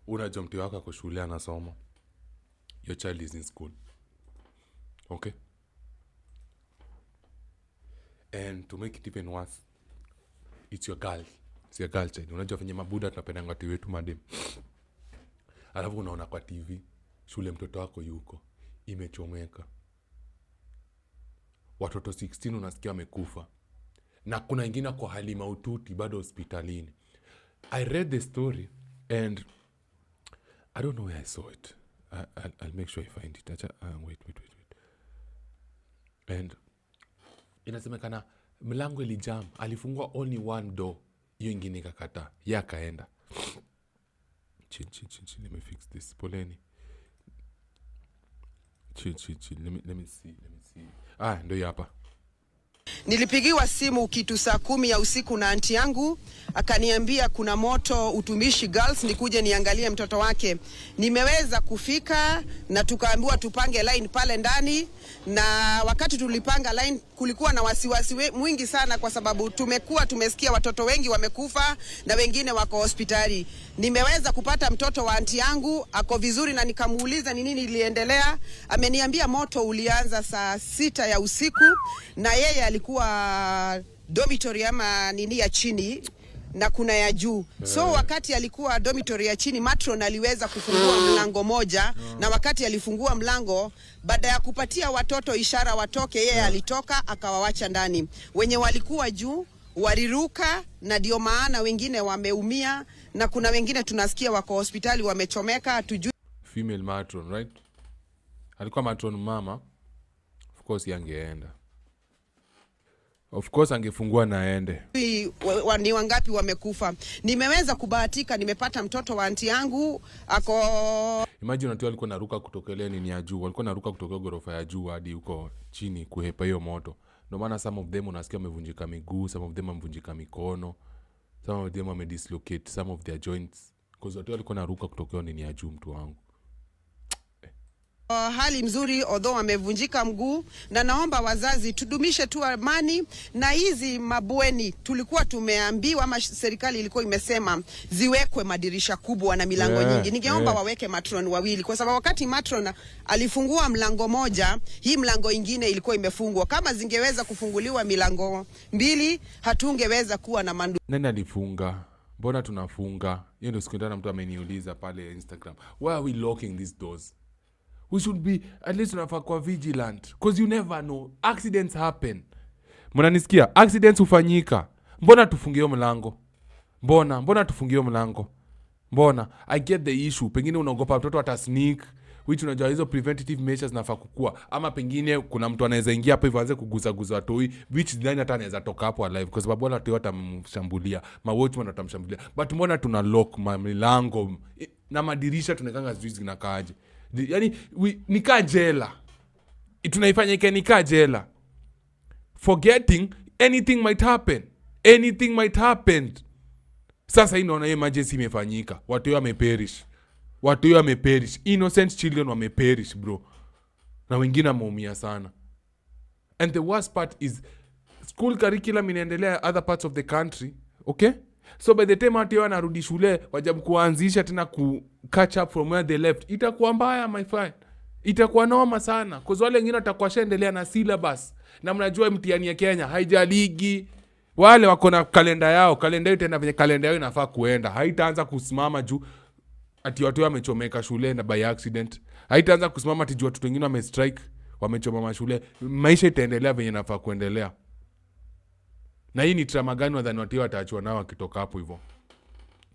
Unajua mtu wako kwa shule anasoma. Your child is in school. Okay? And to make it even worse, it's your girl. It's your girl child. Unajua venye mabuda tunapendanga watu wetu madem. Alafu unaona kwa TV, shule mtoto wako yuko imechomeka. Watoto 16 unasikia wamekufa. Na kuna wengine kwa hali mahututi bado hospitalini. I read the story and I don't know where I saw it. I'll make sure I find it. Wait. And inasemekana mlango ilijam, alifungua only one door, hiyo ingine ikakata, yeye akaenda. Chill, let me fix this. Poleni. Chill. Let me see. Ndio hapa. Nilipigiwa simu kitu saa 10 ya usiku na anti yangu, akaniambia kuna moto Utumishi Girls, nikuje niangalie mtoto wake. Nimeweza kufika na tukaambiwa tupange line pale ndani, na wakati tulipanga line kulikuwa na wasiwasi mwingi sana kwa sababu tumesikia watoto wengi wamekufa na wengine wako hospitali. Nimeweza kupata mtoto wa anti yangu, ako vizuri, na nikamuuliza ni nini iliendelea. Ameniambia moto ulianza saa 6 ya usiku na yeye alikuwa dormitory ama nini ya chini na kuna ya juu. So wakati alikuwa dormitory ya chini, matron aliweza kufungua mlango moja, na wakati alifungua mlango, baada ya kupatia watoto ishara watoke, yeye alitoka akawawacha ndani. Wenye walikuwa juu waliruka, na ndio maana wengine wameumia, na kuna wengine tunasikia wako hospitali wamechomeka, hatujui. Female matron, right? Alikuwa matron mama. Of course yangeenda. Of course angefungua na aende. Ni wangapi wamekufa. Nimeweza kubahatika, nimepata mtoto wa anti yangu ako. Imagine watu walikuwa naruka kutokelea nini ya juu. Walikuwa naruka kutokea ghorofa ya juu hadi huko chini kuhepa hiyo moto. Ndio maana some of them unasikia wamevunjika miguu, some of them wamevunjika mikono, some of them wamedislocate some of their joints because watu walikuwa naruka kutokea nini ya juu, mtu wangu. Hali mzuri although amevunjika mguu, na naomba wazazi tudumishe tu amani. Na hizi mabweni tulikuwa tumeambiwa ama serikali ilikuwa imesema ziwekwe madirisha kubwa na milango nyingi. Ningeomba waweke matron wawili, kwa sababu wakati matron alifungua mlango moja, hii mlango ingine ilikuwa imefungwa. Kama zingeweza kufunguliwa milango mbili, hatungeweza kuwa na mandu. Nani alifunga? Mbona tunafunga? Hiyo ndio siku ndana mtu ameniuliza pale Instagram. Why are we locking these doors? We should be, at least unafaa kwa vigilant. Because you never know. Accidents happen. Mnanisikia? Accidents hufanyika. Mbona tufungie mlango? Mbona tufungie mlango? Mbona? I get the issue. Pengine unaogopa mtoto ata sneak, which unajua hizo preventative measures nafaa kukua. Ama pengine kuna mtu anaweza ingia hapo hivyo aanze kuguza toi, which then hata anaweza toka hapo alive kwa sababu wala watu watamshambulia. Ma watchman watamshambulia. But mbona tuna lock milango na madirisha tunakanga zuizi zinakaaje? Yani nika jela. Tunaifanya ika jela. Forgetting anything might happen. Sasa inaona emergency imefanyika. Watu wameperish. Innocent children wameperish, bro. Na wengine wameumia sana. And the worst part is school curriculum inaendelea other parts of the country. Okay? So by the time watu wanarudi shule wajabu kuanzisha tena ku catch up from where they left, itakuwa mbaya my friend. Itakuwa noma sana. Kwa wale wengine watakuwa shaendelea na syllabus. Na mnajua mtihani ya Kenya haijaligi. Wale wako na kalenda yao tena venye kalenda yao inafaa kuenda. Haitaanza kusimama juu ati watu wamechomeka shule na by accident. Haitaanza kusimama ati juu watu wengine wamestrike, wamechoma shule. Maisha itaendelea venye inafaa kuendelea. Na hii ni trauma gani wadhani watu wataachwa nao wakitoka hapo hivyo?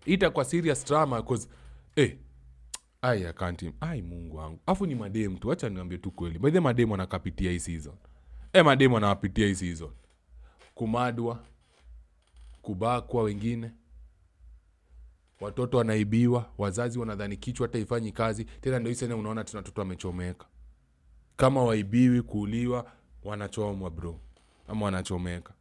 Itakuwa serious trauma because I can't. Mungu wangu. Afu ni madem tu. Acha niambie tu kweli. By the madem wanakapitia hii season. Madem wanapitia hii season. Kumadwa, kubakwa wengine. Watoto wanaibiwa, wazazi wanadhani kichwa hata ifanyi kazi. Tena ndio hii unaona tuna watoto wamechomeka. Kama waibiwi, kuuliwa, wanachomwa bro. Ama wanachomeka.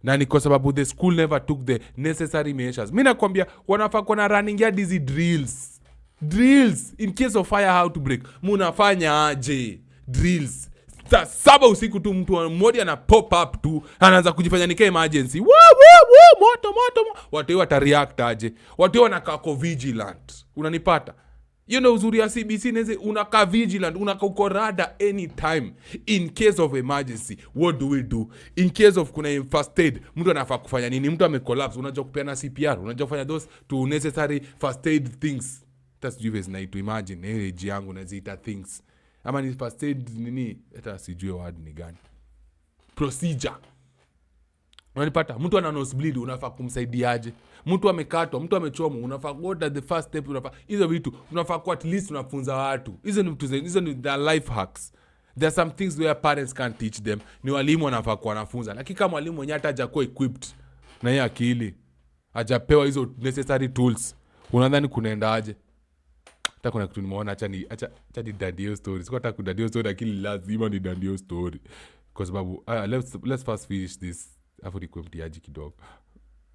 Na ni kwa sababu the school never took the necessary measures. Mimi nakwambia wanafaa kuna running ya these drills. Drills in case of fire outbreak. Munafanya aje? Drills. Saa 7 usiku tu mtu mmoja na pop up tu anaanza kujifanya nika emergency. Moto. Watu watareact aje? Watu wanakaa vigilant. Unanipata? You know uzuri ya CBC neze unakaa vigilant, unakaa uko rada anytime in case of emergency. What do we do? In case of kuna first aid, mtu anafaa kufanya nini? Mtu amecollapse, unajua kupeana CPR, unajua kufanya those to necessary first aid things. That's juves na to imagine age yangu naziita things. Ama ni first aid nini? Hata sijui word ni gani. Procedure. Unanipata? Mtu ana nosebleed unafaa kumsaidiaje? Mtu amekatwa, mtu amechomwa, unafaa what are the first step unafaa. Hizo vitu unafaa kwa at least unafunza watu. Hizo ni the life hacks. There are some things where parents can't teach them. Ni walimu wanafaa kwa wanafunza. Lakini kama walimu mwenyewe hata hajakuwa equipped na yeye akili, hajapewa hizo necessary tools, unadhani kunaendaje? Hata kuna kitu nimeona acha ni dadio story. Siko hata kudadio story akili lazima ni dadio story. Kwa sababu let's first finish this. Afu nikwemtiaji kidogo.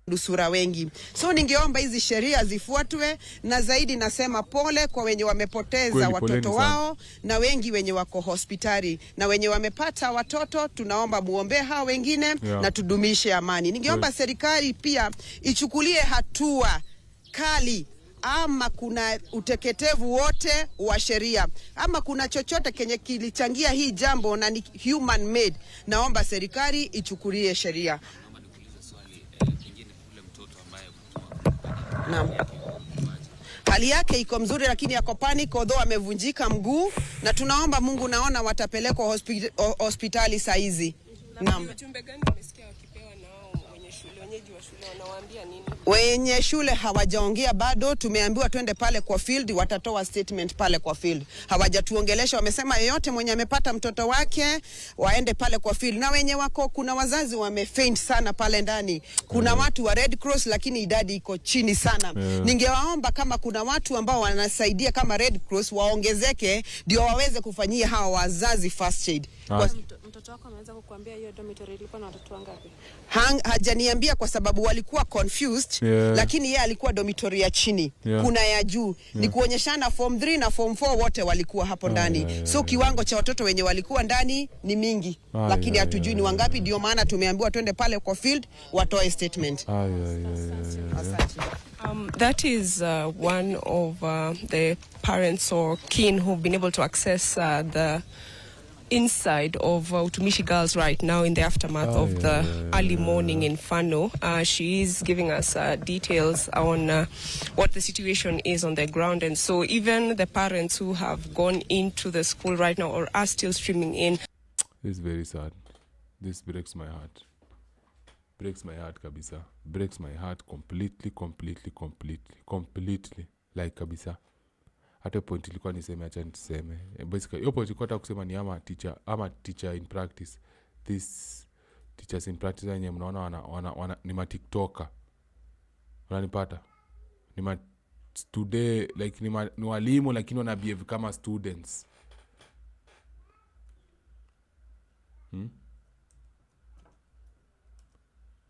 Nusura wengi. So ningeomba hizi sheria zifuatwe, na zaidi nasema pole kwa wenye wamepoteza watoto wao na wengi wenye wako hospitali na wenye wamepata watoto. Tunaomba muombe hao wengine na tudumishe amani. Ningeomba serikali pia ichukulie hatua kali ama kuna uteketevu wote wa sheria ama kuna chochote kenye kilichangia hii jambo na ni human made, naomba serikali ichukulie sheria. Naam. Hali yake iko mzuri lakini yako panic, although amevunjika mguu, na tunaomba Mungu, naona watapelekwa hospitali saa hizi. Naam. Ujumbe gani umesikia wakipewa nao wenye shule, wenyeji wa shule wanawaambia nini? Wenye shule hawajaongea bado, tumeambiwa twende pale kwa field, watatoa statement pale kwa field. Hawajatuongelesha, wamesema yeyote mwenye amepata mtoto wake waende pale kwa field. Na wenye wako, kuna wazazi wamefaint sana pale ndani. Kuna watu wa Red Cross lakini idadi iko chini sana. Ningewaomba kama kuna watu ambao wanasaidia kama Red Cross waongezeke ndio waweze kufanyia hawa wazazi first aid. Mtoto wako ameweza kukuambia hiyo dormitory ilikuwa na watoto wangapi? Hajaniambia kwa sababu walikuwa confused, lakini yeye alikuwa dormitory ya chini, kuna ya juu. Ni kuonyeshana form 3 na form 4 wote walikuwa hapo ndani. So kiwango cha watoto wenye walikuwa ndani ni mingi, lakini hatujui ni wangapi, ndio maana tumeambiwa twende pale kwa field watoe statement. That is one of the parents or kin who've been able to access the inside of Utumishi Girls right now in the aftermath of the early morning inferno. She is giving us details on what the situation is on the ground, and so even the parents who have gone into the school right now or are still streaming in. This is very sad. This breaks my heart. Breaks my heart kabisa. Breaks my heart completely. Like kabisa. Hata point ilikuwa niseme acha niseme. Basically hiyo point ilikuwa nataka kusema ni ama teacher in practice. This teachers in practice wenyewe mnaona wana ni ma TikToker. Unanipata? Ni today like ni walimu lakini wana behave kama students.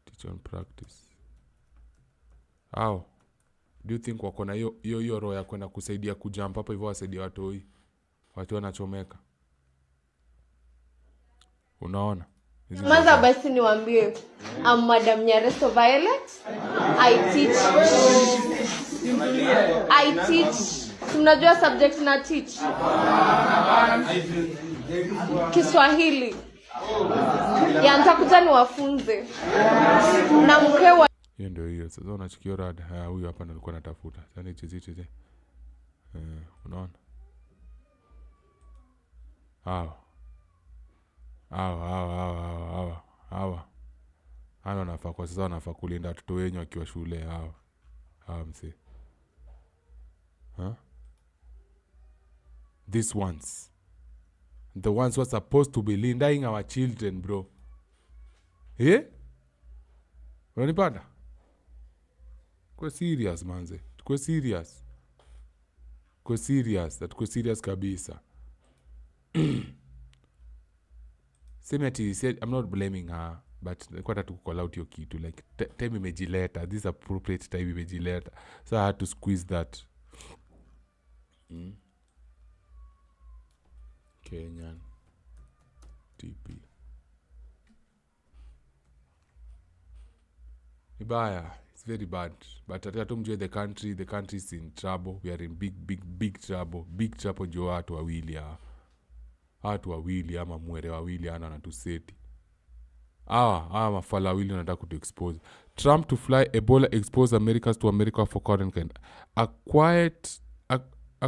Teacher in practice. How? Do you think wako na hiyo roho ya kwenda kusaidia kujump hapo hivyo wasaidia watu wanachomeka? Unaona? Mwanza basi niwaambie, I'm Madam Nyareso Violet. I teach. Tunajua subject na teach. Kiswahili. Nitakuja niwafunze. Na mkewa hiyo ndio hiyo. Sasa unachukia rada. Huyu hapa ndo alikuwa anatafuta. Sasa chizi. Unaona? Hawa wanafaa kwa sasa wanafaa kulinda watoto wenyu wakiwa shule hawa mse. These ones. The ones who are supposed to be linding our children, bro. Unanipata? Kwa serious manze. Kwa serious. Kwa serious kabisa. Semeti said I'm not blaming her, but kwa tatu call out your kitu like time imejileta, this appropriate time imejileta. So I had to squeeze that. Kenyan TP. Ibaya, it's very bad. But atatumjue the country is in trouble. We are in big trouble. Big trouble ndio watu wawili ama mwere wawili ana natuseti. Mafala wawili wanataka kutu expose. Trump to fly Ebola expose Americans to America for quarantine. A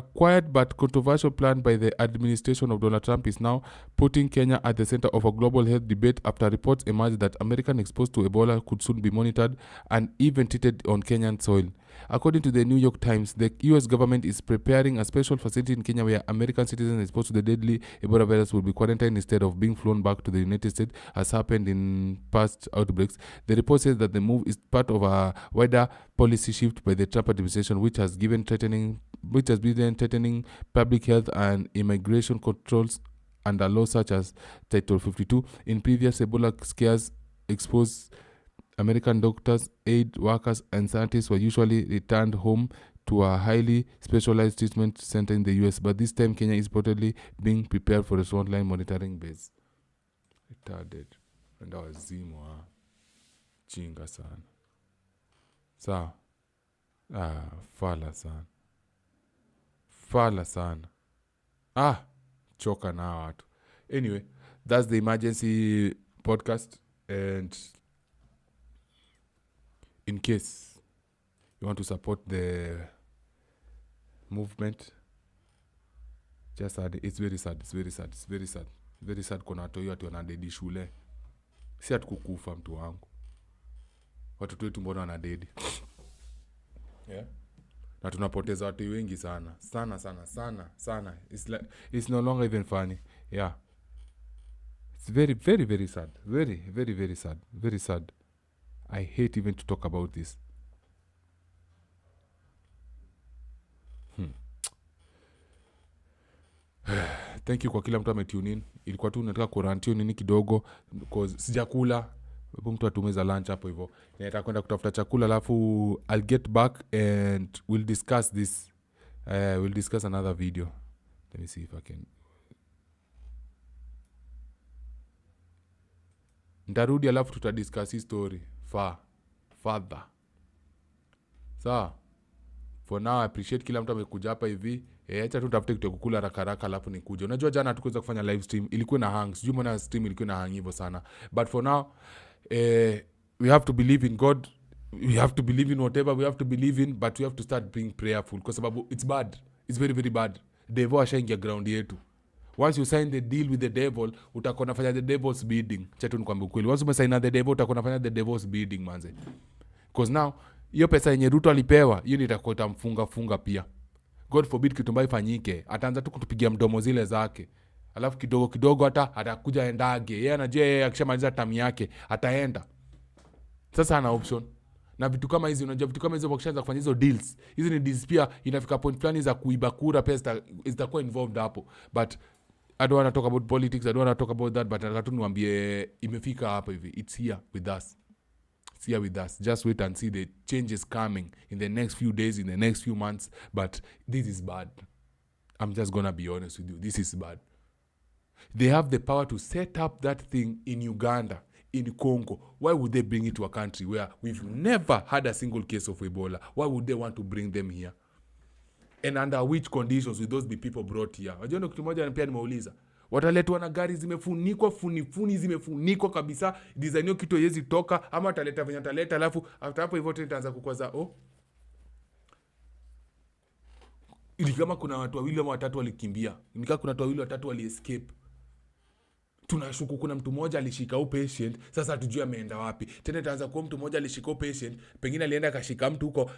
quiet but controversial plan by the administration of Donald Trump is now putting Kenya at the center of a global health debate after reports emerged that Americans exposed to Ebola could soon be monitored and even treated on Kenyan soil. According to the New York Times, the U.S. government is preparing a special facility in Kenya where American citizens exposed to the deadly Ebola virus will be quarantined instead of being flown back to the United States, as happened in past outbreaks. The report says that the move is part of a wider policy shift by the Trump administration, which has been threatening public health and immigration controls under laws such as Title 52. In previous Ebola scares exposed American doctors, aid workers, and scientists were usually returned home to a highly specialized treatment center in the US. But this time, Kenya is reportedly being prepared for a frontline monitoring base. Retarded. And that was Zimo. Chinga sana. Sawa. Fala sana. Choka na watu. Anyway, that's the emergency podcast. And in case you want to support the movement, just add it. It's very sad kuna watu yote wanadedi shule. Si atukukufa mtu wangu. Watoto wetu mbona wanadedi? Yeah. Na tunapoteza watu wengi sana. Sana. It's no longer even funny. Yeah. It's very sad. Very sad. I hate even to talk about this. Thank you kwa kila mtu ametune in. Ilikuwa tu nataka quarantine nini kidogo because sijakula. Mtu atumeza lunch hapo hivyo. Nataka kwenda kutafuta chakula alafu I'll get back and we'll discuss this. We'll discuss another video. Let me see if I can. Ntarudi alafu tutadiscuss hii story further. Sawa. For now I appreciate kila mtu amekuja hapa hivi. Acha tu tafute kitu kukula haraka alafu nikuje. Unajua jana hatukuweza kufanya live stream, ilikuwa na hang. Sijui mbona stream ilikuwa na hang hivyo sana. But for now we have to believe in God. We have to believe in whatever we have to believe in, but we have to start being prayerful because sababu it's bad. It's very bad. Devil ashaingia ground yetu. Once you sign the deal with the devil, utakuwa unafanya the devil's bidding. Chetu nikwambie ukweli. Once umesign the devil, utakuwa unafanya the devil's bidding manze. Because now hiyo pesa yenye Ruto alipewa, hiyo itakuwa itamfunga pia. God forbid kitu mbaya ifanyike. Ataanza tu kutupigia mdomo zile zake. Alafu kidogo hata atakuja endage. Yeye anajua yeye akishamaliza tamu yake ataenda. Sasa ana option. Na vitu kama hizi unajua vitu kama hizo wakishaanza kufanya hizo deals. Hizi ni deals pia inafika point fulani za kuiba kura pesa zitakuwa involved hapo. But I don't want to talk about politics. I don't want to talk about that, but nataka tu niwaambie imefika hapa hivi. It's here with us. It's here with us. Just wait and see the changes coming in the next few days, in the next few months. But this is bad. I'm just going to be honest with you. This is bad. They have the power to set up that thing in Uganda, in Congo. Why would they bring it to a country where we've never had a single case of Ebola? Why would they want to bring them here? And under which conditions will those be people brought here? Wajua kitu moja pia nimeuliza. Wataletwa na gari zimefunikwa zimefunikwa kabisa. Design hiyo kitu haiwezi toka ama ataleta venye ataleta alafu after hapo hivyo tutaanza kukwaza ili kama kuna watu wawili ama watatu walikimbia. Nikaa kuna watu wawili watatu wali escape. Tunashuku kuna mtu mmoja alishika patient, sasa hatujui ameenda wapi. Tena itaanza kuwa mtu mmoja alishika patient, pengine alienda akashika mtu huko.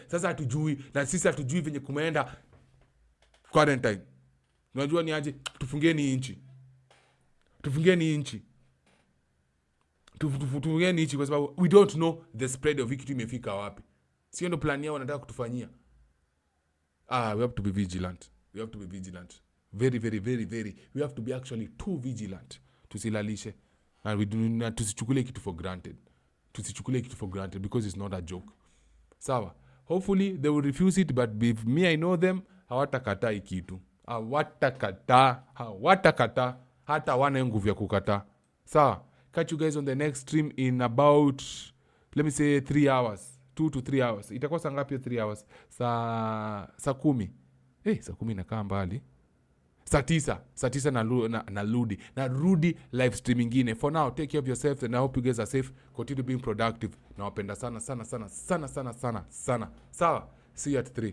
Sasa hatujui na sisi hatujui venye kumeenda quarantine. Unajua ni aje? Tufungeni nchi. Tufungeni nchi kwa sababu we don't know the spread of kitu imefika wapi. Sio ndo plan yao wanataka kutufanyia. We have to be vigilant. Very. We have to be actually too vigilant. Tusilalishe. And we do not tusichukule kitu for granted. Because it's not a joke. Sawa. Hopefully they will refuse it, but if me I know them, hawatakataa hii kitu. Hawatakataa. Hata wana nguvu ya kukataa. Sawa. Catch you guys on the next stream in about, let me say 3 hours. 2 to 3 hours. Itakuwa saa ngapi 3 hours? Saa 10. Saa 10 inakaa mbali. Saa 9 na rudi live stream ingine. For now, take care of yourself and I hope you guys are safe. Continue being productive. Nawapenda sana. Sawa. See you at 3.